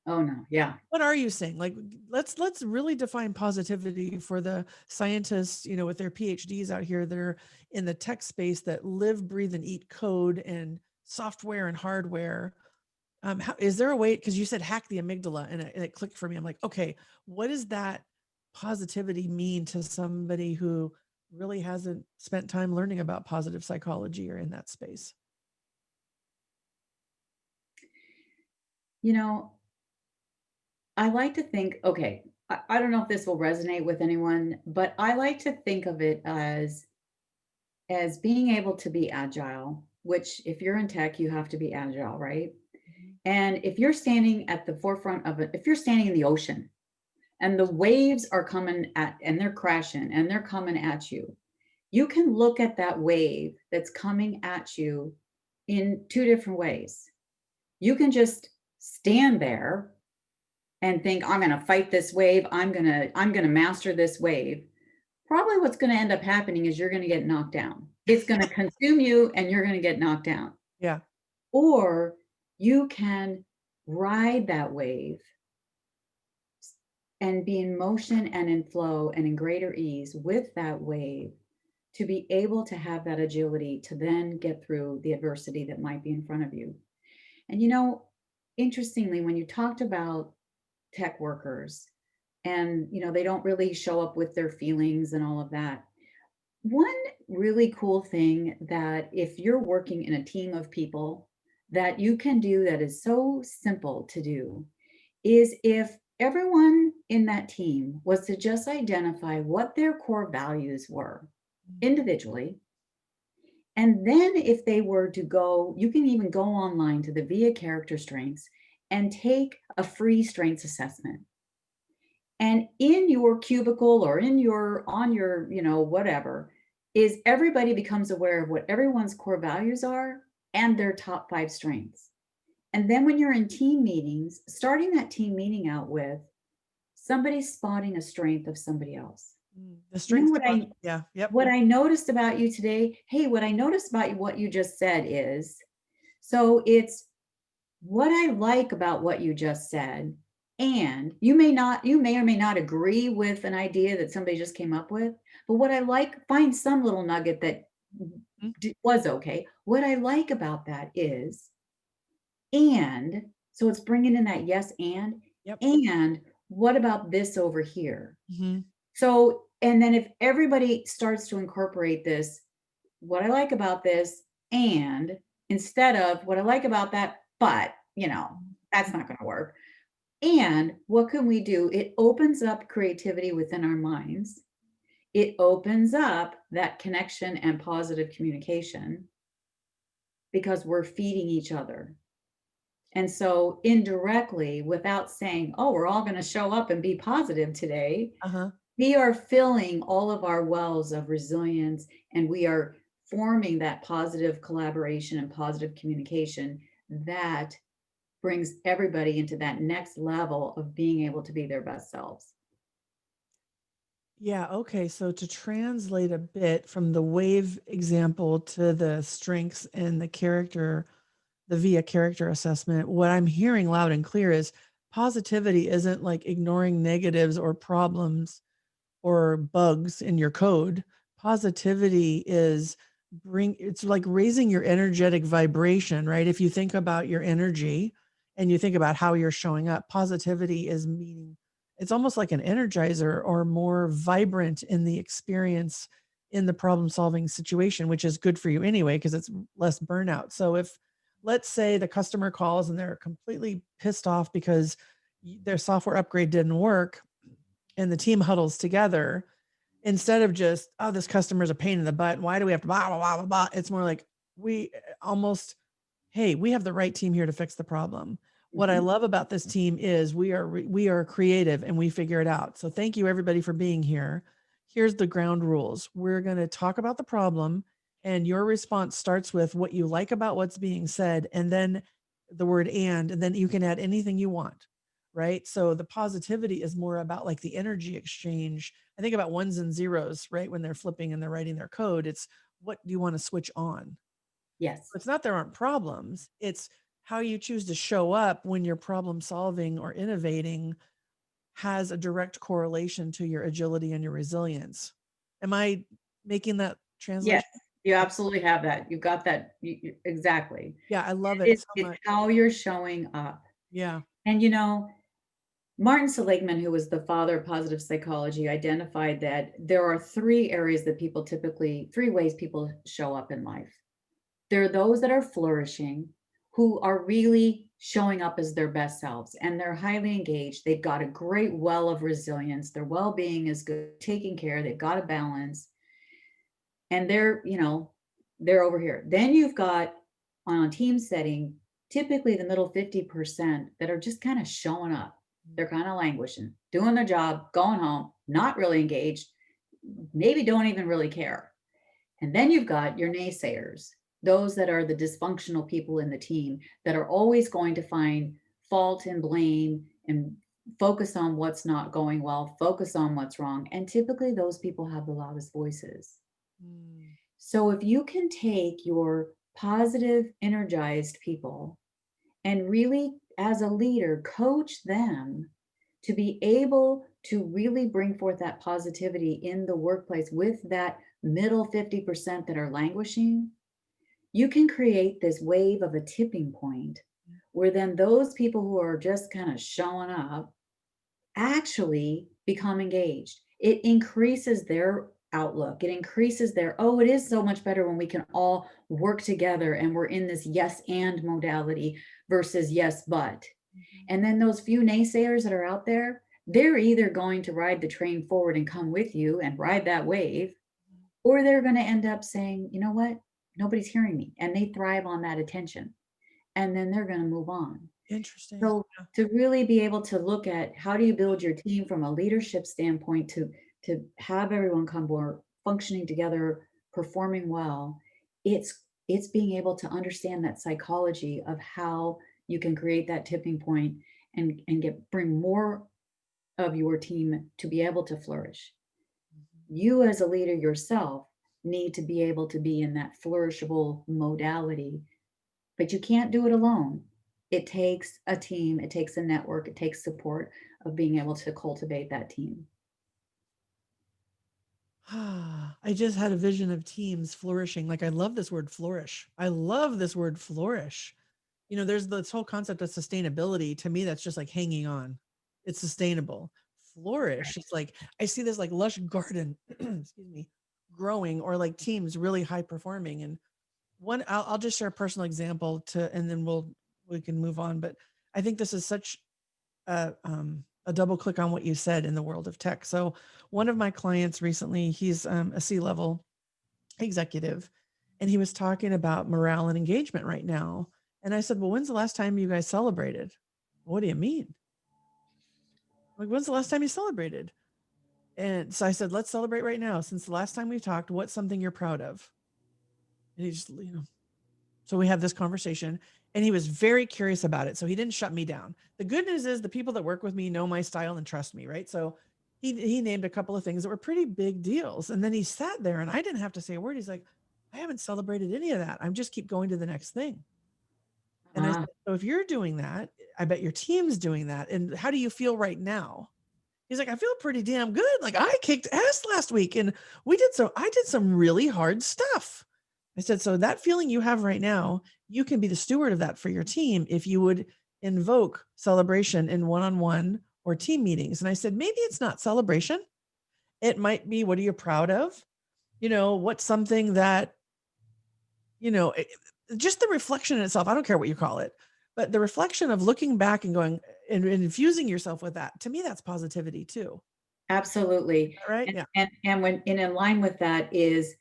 Oh no, yeah. What are you saying? Like, let's really define positivity for the scientists, with their PhDs out here that are in the tech space that live, breathe, and eat code and software and hardware. Is there a way? Because you said hack the amygdala, and it clicked for me. I'm like, okay, what does that positivity mean to somebody who really hasn't spent time learning about positive psychology or in that space? You know, I like to think, okay, I don't know if this will resonate with anyone, but I like to think of it as being able to be agile, which if you're in tech, you have to be agile, right? Mhm. And if you're standing at the forefront of it, if you're standing in the ocean and the waves are coming at and they're crashing and they're coming at you, you can look at that wave that's coming at you in two different ways. You can just stand there and think, I'm going to fight this wave. I'm going to master this wave. Probably what's going to end up happening is you're going to get knocked down. It's going to consume you and you're going to get knocked down. Yeah. Or you can ride that wave and be in motion and in flow and in greater ease with that wave to be able to have that agility to then get through the adversity that might be in front of you. And interestingly, when you talked about tech workers and they don't really show up with their feelings and all of that, one really cool thing that if you're working in a team of people that you can do that is so simple to do is if everyone in that team was to just identify what their core values were individually. And then if they were to go, you can even go online to the VIA character strengths and take a free strengths assessment. And in your cubicle or on your, whatever, is everybody becomes aware of what everyone's core values are and their top 5 strengths. And then when you're in team meetings, starting that team meeting out with somebody spotting a strength of somebody else. The You know strength spot. Yeah. Yep. what I noticed about you today? Hey, what I noticed about what you just said is, so it's what I like about what you just said. And you may or may not agree with an idea that somebody just came up with, but what I like, find some little nugget that Mhm. was okay. What I like about that is, and so it's bringing in that yes, Yep. and what about this over here? Mhm. So, and then if everybody starts to incorporate this, what I like about this, and instead of what I like about that, but, that's not going to work. And what can we do? It opens up creativity within our minds. It opens up that connection and positive communication because we're feeding each other. And so, indirectly, without saying, oh, we're all going to show up and be positive today, Uh-huh. we are filling all of our wells of resilience and we are forming that positive collaboration and positive communication that brings everybody into that next level of being able to be their best selves. Yeah, okay. So to translate a bit from the wave example to the strengths and the VIA character assessment, what I'm hearing loud and clear is positivity isn't like ignoring negatives or problems or bugs in your code. Positivity is it's like raising your energetic vibration, right? If you think about your energy and you think about how you're showing up, positivity is meaning it's almost like an energizer or more vibrant in the experience in the problem solving situation, which is good for you anyway, because it's less burnout. So if let's say the customer calls and they're completely pissed off because their software upgrade didn't work and the team huddles together, instead of just, oh, this customer's a pain in the butt, why do we have to blah blah blah blah blah, it's more like we almost, hey, we have the right team here to fix the problem. What I Mhm. love about this team is we are creative and we figure it out. So thank you everybody for being here. Here's the ground rules. We're going to talk about the problem and your response starts with what you like about what's being said and then the word and then you can add anything you want. right? So the positivity is more about like the energy exchange. I think about ones and zeros, right? When they're flipping and they're writing their code, it's what do you want to switch on? Yes. It's not there aren't problems. It's how you choose to show up when you're problem solving or innovating has a direct correlation to your agility and your resilience. Am I making that Yes, translation? you Okay. absolutely have that. You've got that. Exactly. Yeah, I love it so It's much. how you're showing up. Yeah. And, Martin Seligman, who was the father of positive psychology, identified that there are three ways people show up in life. There are those that are flourishing, who are really showing up as their best selves, and they're highly engaged. They've got a great well of resilience. Their well being is good, taken care. They've got a balance, and they're over here. Then you've got on a team setting, typically the middle 50% that are just kind of showing up. They're kind of languishing, doing their job, going home, not really engaged, maybe don't even really care. And then you've got your naysayers, those that are the dysfunctional people in the team that are always going to find fault and blame and focus on what's not going well, focus on what's wrong. And typically those people have the loudest voices. Mm. So if you can take your positive, energized people and really, as a leader, coach them to be able to really bring forth that positivity in the workplace with that middle 50% that are languishing, you can create this wave of a tipping point where then those people who are just kind of showing up actually become engaged. It increases their outlook. It increases their, oh, it is so much better when we can all work together and we're in this yes and modality versus yes but. Mhm. And then those few naysayers that are out there, they're either going to ride the train forward and come with you and ride that wave, or they're going to end up saying, you know what? Nobody's hearing me. And they thrive on that attention. And then they're going to move on. Interesting. So Yeah. to really be able to look at how do you build your team from a leadership standpoint to have everyone come board functioning together, performing well, it's being able to understand that psychology of how you can create that tipping point and bring more of your team to be able to flourish. You as a leader yourself need to be able to be in that flourishable modality, but you can't do it alone. It takes a team, it takes a network, it takes support of being able to cultivate that team. I just had a vision of teams flourishing. Like I love this word flourish. I love this word flourish. There's this whole concept of sustainability. To me, that's just like hanging on. It's sustainable. Flourish. It's like I see this like lush garden, excuse me, growing or like teams really high performing. And I'll just share a personal example and then we can move on. But I think this is such a double click on what you said in the world of tech. So one of my clients recently, he's a C-level executive, and he was talking about morale and engagement right now. And I said, well, when's the last time you guys celebrated? What do you mean? Like, when's the last time you celebrated? And so I said, let's celebrate right now. Since the last time we talked, what's something you're proud of? And he just, so we have this conversation and he was very curious about it. So he didn't shut me down. The good news is the people that work with me know my style and trust me, right? So he named a couple of things that were pretty big deals. And then he sat there and I didn't have to say a word. He's like, I haven't celebrated any of that. I'm just keep going to the next thing. And I Uh, said, so if you're doing that, I bet your team's doing that. And how do you feel right now? He's like, I feel pretty damn good. Like I kicked ass last week and I did some really hard stuff. I said, so that feeling you have right now, you can be the steward of that for your team if you would invoke celebration in one-on-one or team meetings. And I said, maybe it's not celebration. It might be, what are you proud of? What's something that, you know, it, just the reflection in itself. I don't care what you call it, but the reflection of looking back and going and infusing yourself with that, to me, that's positivity too. Absolutely. Right? And, Yeah. and and when and in line with that is,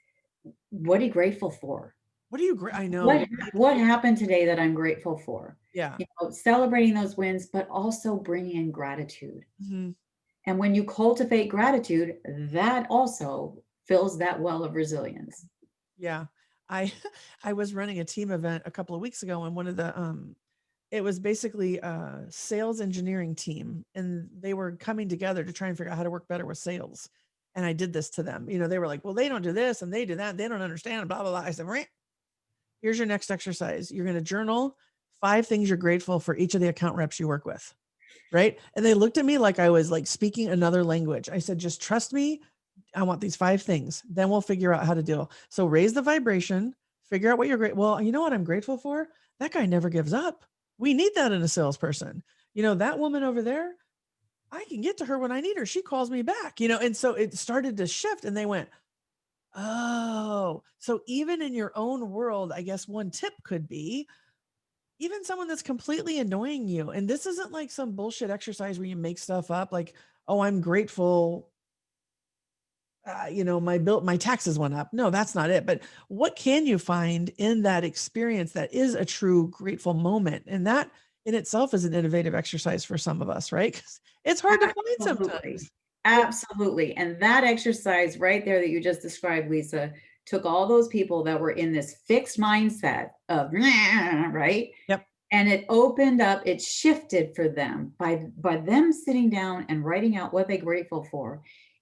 what are you grateful for? What do you I know. What Right? what happened today that I'm grateful for? Yeah. Celebrating those wins, but also bringing in gratitude. Mhm. And when you cultivate gratitude, that also fills that well of resilience. Yeah. I I was running a team event a couple of weeks ago and one of the it was basically a sales engineering team, and they were coming together to try and figure out how to work better with sales. And I did this to them. You know, they were like, well, they don't do this and they do that. They don't understand, blah, blah, blah. I said, "Meh. Here's your next exercise. You're going to journal 5 things you're grateful for each of the account reps you work with." Right. And they looked at me like I was like speaking another language. I said, just trust me. I want these 5 things. Then we'll figure out how to deal. So raise the vibration, figure out what you're great. Well, you know what I'm grateful for? That guy never gives up. We need that in a salesperson. You know, that woman over there, I can get to her when I need her. She calls me back, you know, and so it started to shift and they went, oh, so even in your own world, I guess one tip could be even someone that's completely annoying you. And this isn't like some bullshit exercise where you make stuff up like, oh, I'm grateful. You know, my taxes went up. No, that's not it. But what can you find in that experience that is a true grateful moment? And that in itself is an innovative exercise for some of us, right? Because it's hard to find Absolutely. sometimes. Absolutely. And that exercise right there that you just described, Lisa, took all those people that were in this fixed mindset of, right? Yep. And it opened up, it shifted for them by them sitting down and writing out what they're grateful for.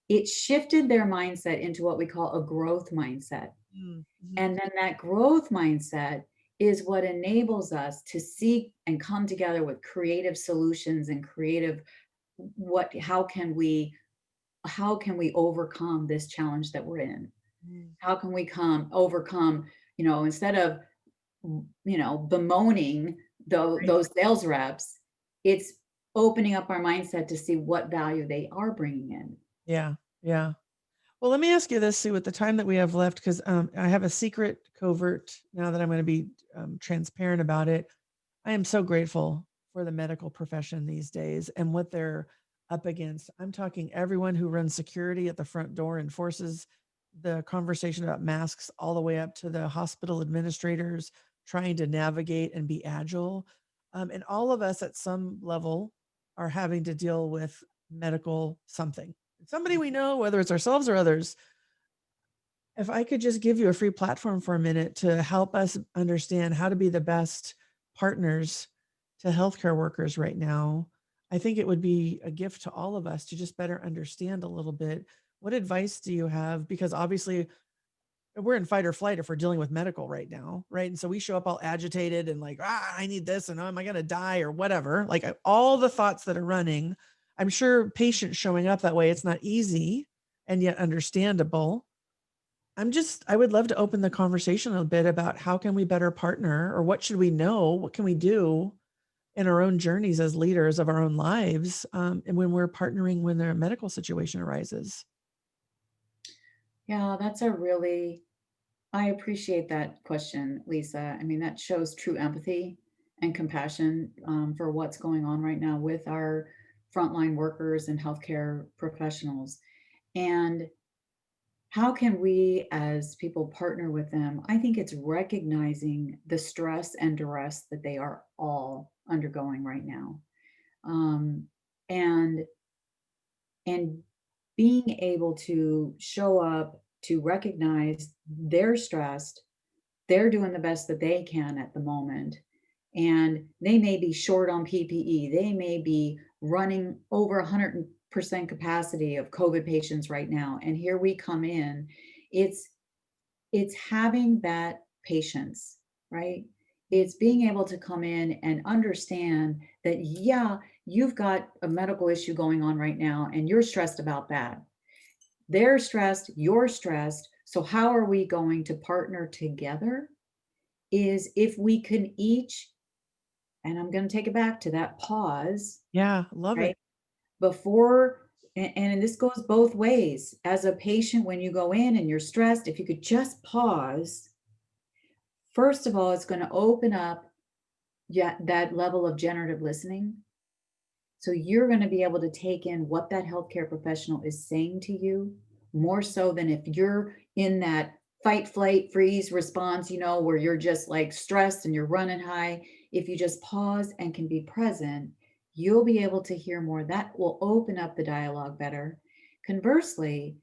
It shifted their mindset into what we call a growth mindset. Mm-hmm. And then that growth mindset is what enables us to seek and come together with creative solutions and creative how can we overcome this challenge that we're in? How can we overcome, instead of bemoaning Right. those sales reps, it's opening up our mindset to see what value they are bringing in. Yeah. Yeah. Well, let me ask you this, Sue, with the time that we have left, because I have a secret covert now that I'm going to be transparent about it. I am so grateful for the medical profession these days and what they're up against. I'm talking everyone who runs security at the front door and forces the conversation about masks all the way up to the hospital administrators trying to navigate and be agile. And all of us at some level are having to deal with medical something. Somebody we know, whether it's ourselves or others. If I could just give you a free platform for a minute to help us understand how to be the best partners to healthcare workers right now, I think it would be a gift to all of us to just better understand a little bit. What advice do you have? Because obviously we're in fight or flight if we're dealing with medical right now, right? And so we show up all agitated and like, I need this, and am I going to die or whatever? Like all the thoughts that are running. I'm sure patients showing up that way, it's not easy and yet understandable. I would love to open the conversation a bit about how can we better partner, or what should we know? What can we do in our own journeys as leaders of our own lives? And when we're partnering when a medical situation arises. Yeah, I appreciate that question, Lisa. I mean, that shows true empathy and compassion for what's going on right now with our frontline workers and healthcare professionals. And how can we as people partner with them? I think it's recognizing the stress and duress that they are all undergoing right now. Um, and and being able to show up to recognize they're stressed, they're doing the best that they can at the moment, and they may be short on PPE, they may be running over 100% capacity of COVID patients right now, and here we come in. It's it's having that patience, right? It's being able to come in and understand that, yeah, you've got a medical issue going on right now and you're stressed about that. They're stressed, you're stressed. So, how are we going to partner together? Is if we can each, and I'm going to take it back to that pause, Yeah, love right? it. Before, and this goes both ways. As a patient, when you go in and you're stressed, if you could just pause. First of all, it's going to open up, yeah, that level of generative listening. So you're going to be able to take in what that healthcare professional is saying to you more so than if you're in that fight, flight, freeze response, where you're just like stressed and you're running high. If you just pause and can be present, you'll be able to hear more. That will open up the dialogue better. Conversely,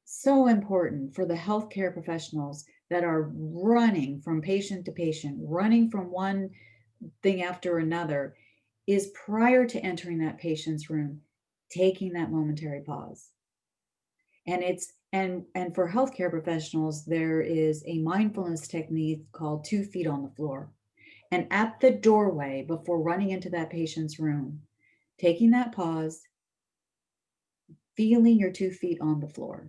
so important for the healthcare professionals that are running from patient to patient, running from one thing after another, is prior to entering that patient's room, taking that momentary pause. And it's and for healthcare professionals, there is a mindfulness technique called 2 feet on the floor. And at the doorway, before running into that patient's room, taking that pause, feeling your 2 feet on the floor.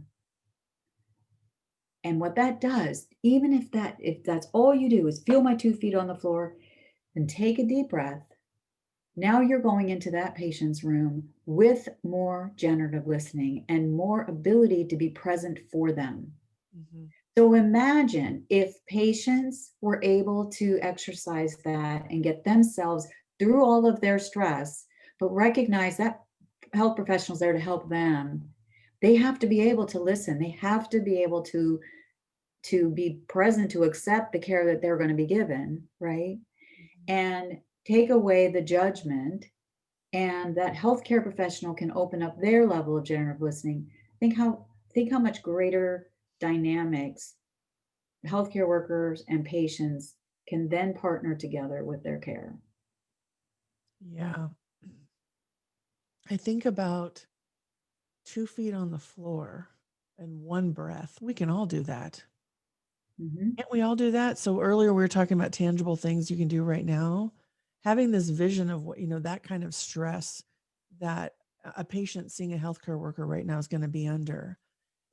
And what that does, even if that's all you do is feel my 2 feet on the floor, then take a deep breath. Now you're going into that patient's room with more generative listening and more ability to be present for them. Mhm. So imagine if patients were able to exercise that and get themselves through all of their stress, but recognize that health professionals there to help them. They have to be able to listen. They have to be able to be present, to accept the care that they're going to be given, right? Mhm. And take away the judgment, and that healthcare professional can open up their level of generative listening. Think how much greater dynamics healthcare workers and patients can then partner together with their care. Yeah. I think about 2 feet on the floor and one breath. We can all do that. Mhm. Can't we all do that? So earlier we were talking about tangible things you can do right now. Having this vision of what, that kind of stress that a patient seeing a healthcare worker right now is going to be under.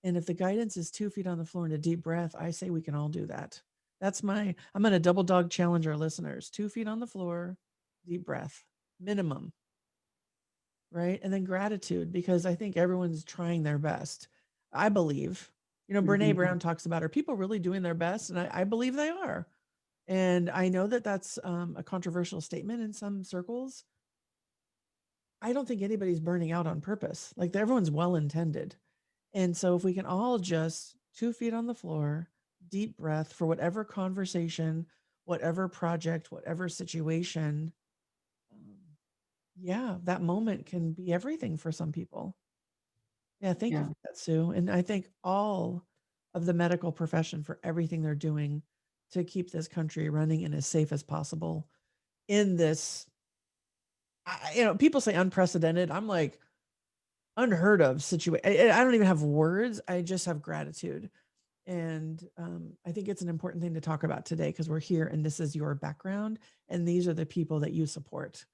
And if the guidance is 2 feet on the floor and a deep breath, I say we can all do that. I'm going to double dog challenge our listeners. 2 feet on the floor, deep breath, minimum, right? And then gratitude, because I think everyone's trying their best. I believe, Brene Mhm. Brown talks about, are people really doing their best? And I believe they are. And I know that that's a controversial statement in some circles. I don't think anybody's burning out on purpose. Like everyone's well intended. And so if we can all just 2 feet on the floor, deep breath for whatever conversation, whatever project, whatever situation, um, yeah, that moment can be everything for some people. Yeah, thank you Yeah. for that, Sue. And I thank all of the medical profession for everything they're doing to keep this country running and as safe as possible in this. People say unprecedented. I'm like unheard of situation. I don't even have words. I just have gratitude. And I think it's an important thing to talk about today because we're here and this is your background and these are the people that you support.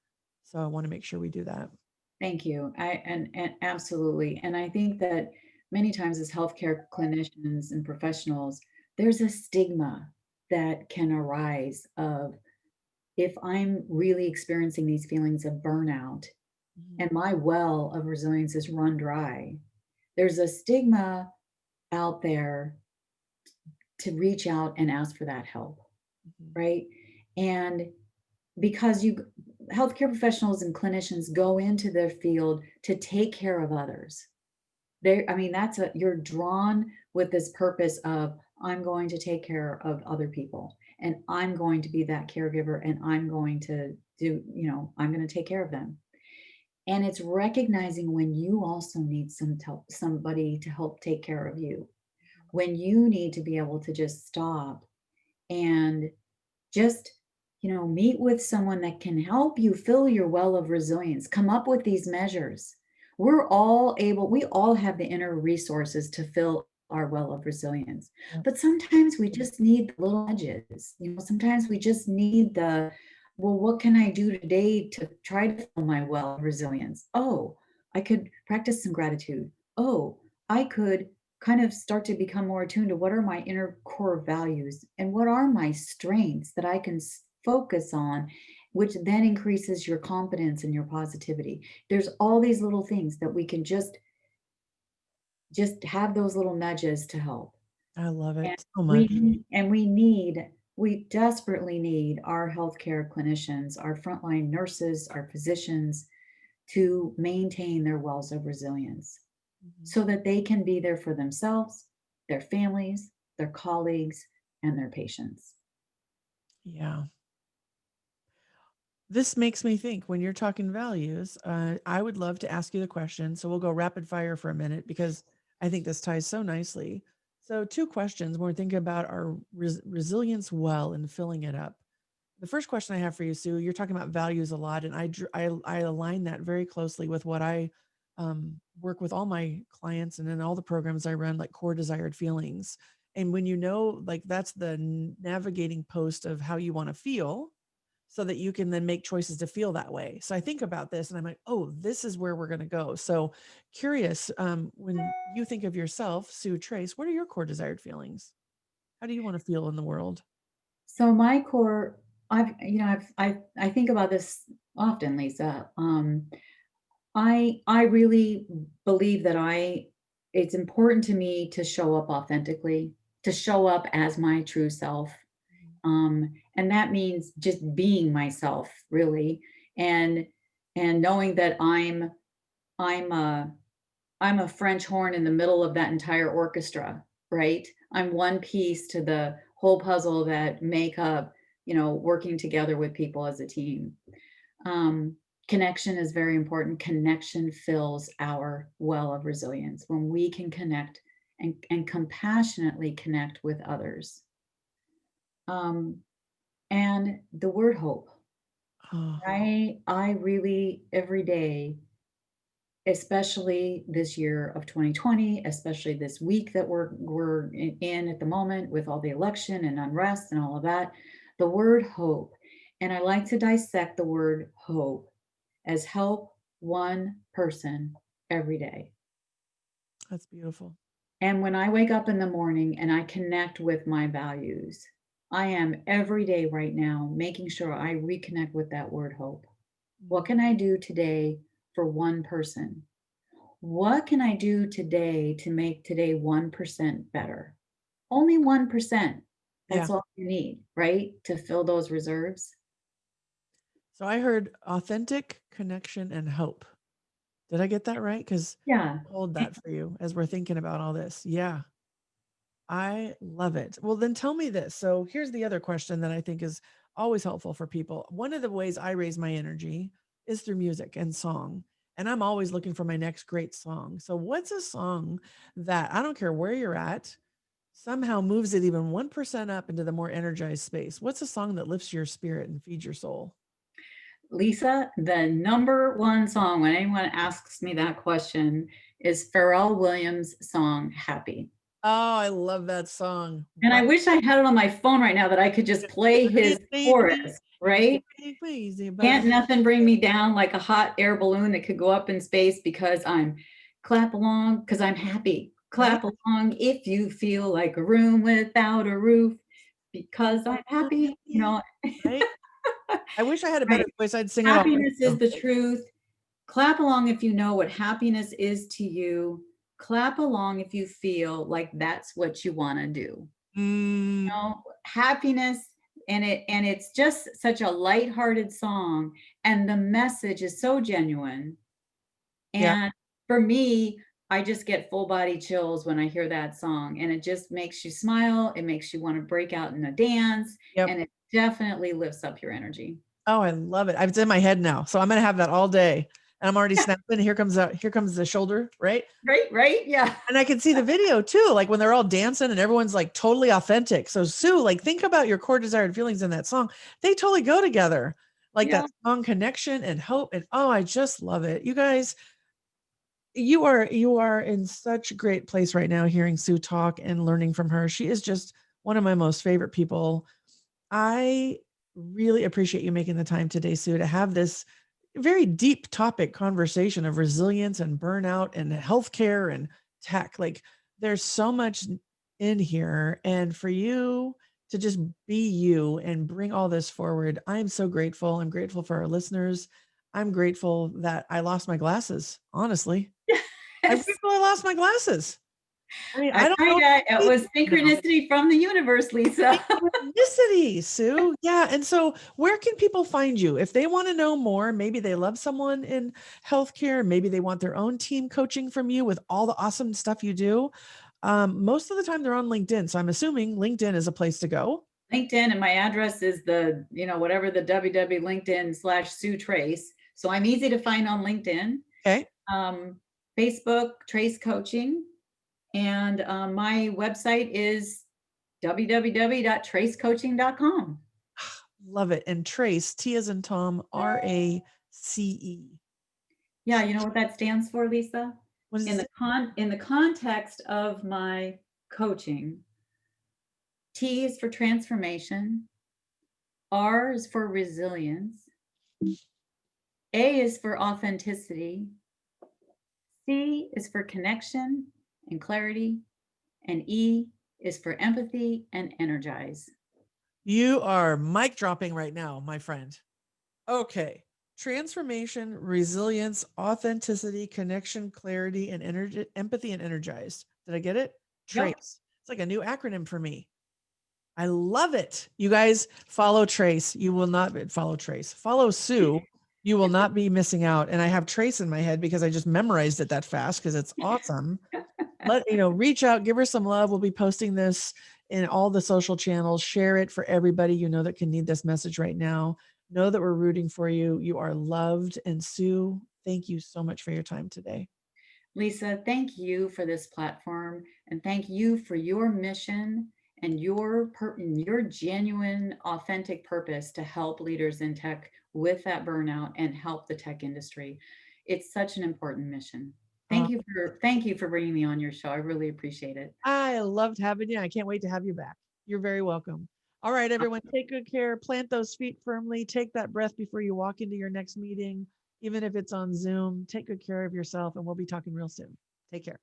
So I want to make sure we do that. Thank you. And absolutely. And I think that many times as healthcare clinicians and professionals, there's a stigma that can arise of, if I'm really experiencing these feelings of burnout Mhm. and my well of resilience is run dry, there's a stigma out there to reach out and ask for that help, Mhm. right? And because you healthcare professionals and clinicians go into their field to take care of others. I mean, you're drawn with this purpose of, I'm going to take care of other people and I'm going to be that caregiver and I'm going to I'm going to take care of them. And it's recognizing when you also need somebody to help take care of you, when you need to be able to just stop and just meet with someone that can help you fill your well of resilience, come up with these measures. We all have the inner resources to fill our well of resilience, Yeah. but sometimes we just need the little edges. Sometimes we just need well, what can I do today to try to fill my well of resilience? Oh, I could practice some gratitude. Oh, I could kind of start to become more attuned to what are my inner core values and what are my strengths that I can focus on, which then increases your confidence and your positivity. There's all these little things that we can just have those little nudges to help. I love And it so much. we desperately need our healthcare clinicians, our frontline nurses, our physicians to maintain their wells of resilience Mhm. so that they can be there for themselves, their families, their colleagues, and their patients. Yeah. This makes me think when you're talking values, I would love to ask you the question. So we'll go rapid fire for a minute because I think this ties so nicely. So, two questions when we're thinking about our resilience well and filling it up. The first question I have for you, Sue, you're talking about values a lot, and I align that very closely with what I work with all my clients and in all the programs I run, like core desired feelings. And when you know, like that's the navigating post of how you want to feel, so that you can then make choices to feel that way. So I think about this and I'm like, oh, this is where we're going to go. So curious, when you think of yourself, Sue Trace, what are your core desired feelings? How do you want to feel in the world? So my core, I think about this often, Lisa. I really believe that it's important to me to show up authentically, to show up as my true self. And that means just being myself, really, and knowing that I'm a I'm a French horn in the middle of that entire orchestra, right? I'm one piece to the whole puzzle that make up, working together with people as a team. Um, Connection is very important. Connection fills our well of resilience when we can connect and compassionately connect with others. Um, and the word hope. Oh, I really every day, especially this year of 2020, especially this week that we're in at the moment with all the election and unrest and all of that, the word hope. And I like to dissect the word hope as help one person every day. that's beautiful. And when I wake up in the morning and I connect with my values, I am every day right now making sure I reconnect with that word hope. What can I do today for one person? What can I do today to make today 1% better? Only 1%. Yeah. That's all you need, right? To fill those reserves. So I heard authentic connection and hope. Did I get that right? Because Yeah. hold that for you as we're thinking about all this. Yeah. I love it. Well, then tell me this. So here's the other question that I think is always helpful for people. One of the ways I raise my energy is through music and song. And I'm always looking for my next great song. So what's a song that I don't care where you're at, somehow moves it even 1% up into the more energized space? What's a song that lifts your spirit and feeds your soul? Lisa, the number one song when anyone asks me that question is Pharrell Williams' song Happy. Oh, I love that song. And I Wow. wish I had it on my phone right now that I could just play his chorus, right? Crazy about Can't nothing bring me down like a hot air balloon that could go up in space because I'm clap along because I'm happy. right. Clap along if you feel like a room without a roof because I'm happy. Right. I wish I had a better Right. voice. I'd sing it all. Happiness is the truth. Clap along if you know what happiness is to you. Clap along if you feel like that's what you want to do. Mm, Happiness, and it's just such a lighthearted song, and the message is so genuine. yeah. And for me, I just get full body chills when I hear that song, and it just makes you smile. It makes you want to break out in a dance, Yep. and it definitely lifts up your energy. Oh, I love it. It's in my head now. So I'm gonna have that all day. And I'm already snapping. Here comes the shoulder, right? Right, yeah. And I can see the video too, like when they're all dancing and everyone's like totally authentic. So Sue, like think about your core desired feelings in that song. They totally go together. Like Yeah. that song connection and hope. And oh, I just love it. You guys, you are in such a great place right now hearing Sue talk and learning from her. She is just one of my most favorite people. I really appreciate you making the time today, Sue, to have this very deep topic conversation of resilience and burnout and healthcare and tech. Like there's so much in here. And for you to just be you and bring all this forward, I'm so grateful. I'm grateful for our listeners. I'm grateful that I lost my glasses, honestly. I'm Yes. grateful I lost my glasses. I mean, I I don't tell know you, it what to was see now. synchronicity from the universe, Lisa. Synchronicity, Sue. Yeah. And so, where can people find you if they want to know more? Maybe they love someone in healthcare. Maybe they want their own team coaching from you with all the awesome stuff you do. Most of the time, they're on LinkedIn. So, I'm assuming LinkedIn is a place to go. LinkedIn, and my address is whatever the www LinkedIn/Sue Trace. So I'm easy to find on LinkedIn, Okay. um, Facebook, Trace Coaching, and my website is www.tracecoaching.com. Love it. And Trace, T as in Tom, RACE. Yeah, you know what that stands for, Lisa? What does it say? In the context of my coaching, T is for transformation, R is for resilience, A is for authenticity, C is for connection and clarity, and E is for empathy and energize. You are mic dropping right now, my friend. Okay. Transformation, resilience, authenticity, connection, clarity, and energy, empathy, and energized. Did I get it? Yep. Trace. It's like a new acronym for me. I love it. You guys follow Trace. You will not follow Trace. Follow Sue. You will not be missing out. And I have Trace in my head because I just memorized it that fast because it's awesome. Reach out, give her some love. We'll be posting this in all the social channels. Share it for everybody you know that can need this message right now. Know that we're rooting for you. You are loved. And Sue, thank you so much for your time today. Lisa, thank you for this platform and thank you for your mission and your genuine, authentic purpose to help leaders in tech with that burnout and help the tech industry. It's such an important mission. Uh, Thank you for bringing me on your show. I really appreciate it. I loved having you. I can't wait to have you back. You're very welcome. All right, everyone, take good care. Plant those feet firmly. Take that breath before you walk into your next meeting, even if it's on Zoom. Take good care of yourself, and we'll be talking real soon. Take care.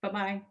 Bye-bye.